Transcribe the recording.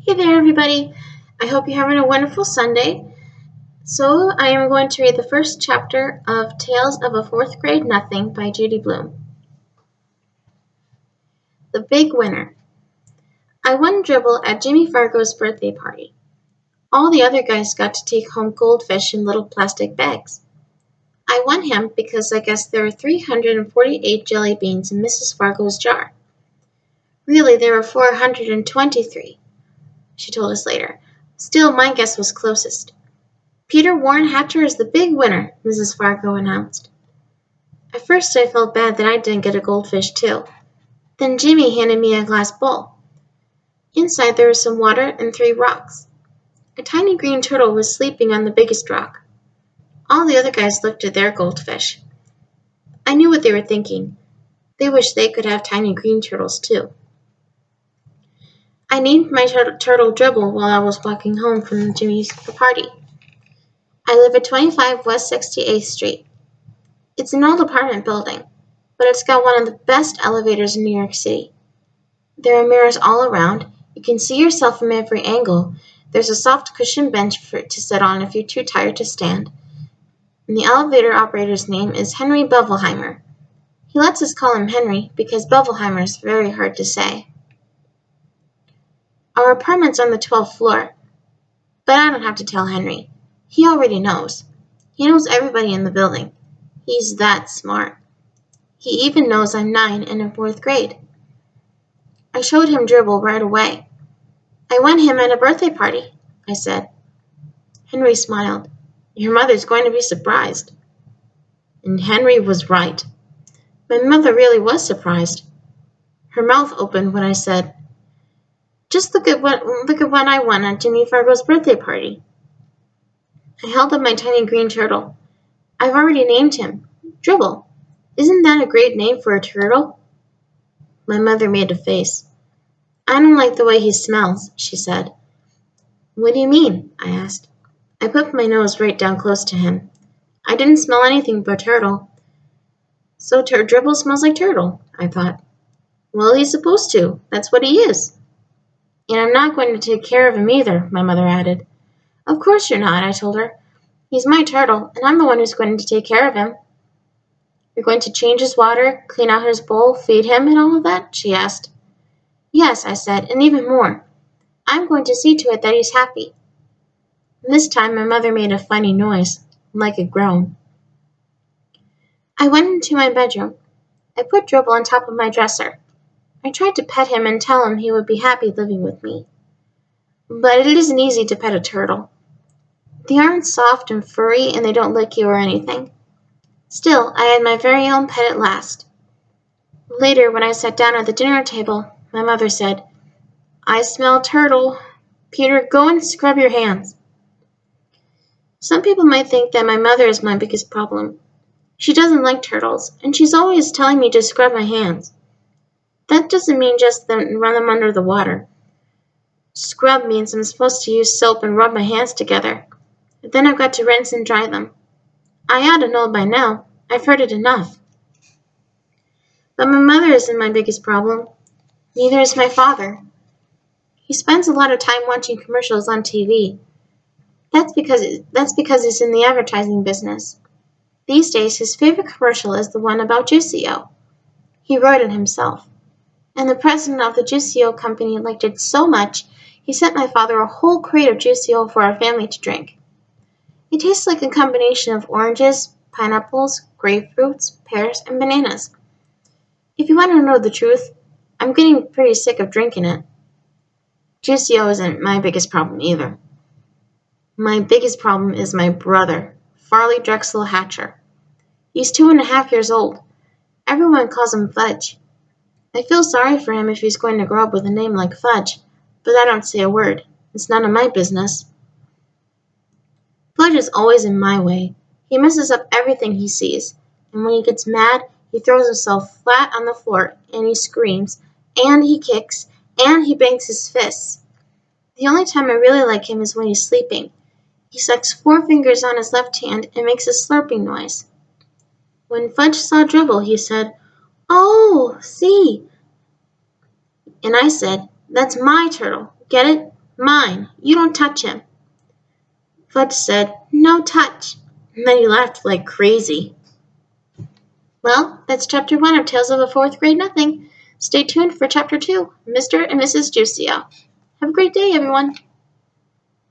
Hey there, everybody. I hope you're having a wonderful Sunday. So, I am going to read the first chapter of Tales of a Fourth Grade Nothing by Judy Blume. The Big Winner. I won dribble at Jimmy Fargo's birthday party. All the other guys got to take home goldfish in little plastic bags. I won him because I guess there were 348 jelly beans in Mrs. Fargo's jar. Really, there were 423, she told us later. Still, my guess was closest. Peter Warren Hatcher is the big winner, Mrs. Fargo announced. At first I felt bad that I didn't get a goldfish too. Then Jimmy handed me a glass bowl. Inside there was some water and 3 rocks. A tiny green turtle was sleeping on the biggest rock. All the other guys looked at their goldfish. I knew what they were thinking. They wished they could have tiny green turtles too. I named my turtle Dribble while I was walking home from Jimmy's party. I live at 25 West 68th Street. It's an old apartment building, but it's got one of the best elevators in New York City. There are mirrors all around. You can see yourself from every angle. There's a soft cushioned bench to sit on if you're too tired to stand. And the elevator operator's name is Henry Bevelheimer. He lets us call him Henry because Bevelheimer is very hard to say. Our apartment's on the 12th floor, but I don't have to tell Henry. He already knows. He knows everybody in the building. He's that smart. He even knows I'm 9 and in 4th grade. I showed him Dribble right away. I won him at a birthday party, I said. Henry smiled. Your mother's going to be surprised. And Henry was right. My mother really was surprised. Her mouth opened when I said, Just look at what I won at Jimmy Fargo's birthday party. I held up my tiny green turtle. I've already named him. Dribble. Isn't that a great name for a turtle? My mother made a face. I don't like the way he smells, she said. What do you mean? I asked. I put my nose right down close to him. I didn't smell anything but turtle. So Dribble smells like turtle, I thought. Well, he's supposed to. That's what he is. And I'm not going to take care of him either, my mother added. Of course you're not, I told her. He's my turtle, and I'm the one who's going to take care of him. You're going to change his water, clean out his bowl, feed him, and all of that? She asked. Yes, I said, and even more. I'm going to see to it that he's happy. And this time my mother made a funny noise, like a groan. I went into my bedroom. I put Dribble on top of my dresser. I tried to pet him and tell him he would be happy living with me. But it isn't easy to pet a turtle. They aren't soft and furry, and they don't lick you or anything. Still, I had my very own pet at last. Later, when I sat down at the dinner table, my mother said, I smell turtle. Peter, go and scrub your hands. Some people might think that my mother is my biggest problem. She doesn't like turtles, and she's always telling me to scrub my hands. That doesn't mean just run them under the water. Scrub means I'm supposed to use soap and rub my hands together. Then I've got to rinse and dry them. I ought to know by now. I've heard it enough. But my mother isn't my biggest problem. Neither is my father. He spends a lot of time watching commercials on TV. That's because he's in the advertising business. These days, his favorite commercial is the one about Juicio. He wrote it himself. And the president of the Juicio company liked it so much, he sent my father a whole crate of Juicio for our family to drink. It tastes like a combination of oranges, pineapples, grapefruits, pears, and bananas. If you want to know the truth, I'm getting pretty sick of drinking it. Juicio isn't my biggest problem either. My biggest problem is my brother, Farley Drexel Hatcher. He's 2.5 years old. Everyone calls him Fudge. I feel sorry for him if he's going to grow up with a name like Fudge, but I don't say a word. It's none of my business. Fudge is always in my way. He messes up everything he sees, and when he gets mad, he throws himself flat on the floor, and he screams, and he kicks, and he bangs his fists. The only time I really like him is when he's sleeping. He sucks 4 fingers on his left hand and makes a slurping noise. When Fudge saw Dribble, he said, Oh, see. And I said, That's my turtle. Get it? Mine. You don't touch him. Fudge said, No touch. And then he laughed like crazy. Well, that's chapter 1 of Tales of a Fourth Grade Nothing. Stay tuned for chapter 2, Mr. and Mrs. Juicio. Have a great day, everyone.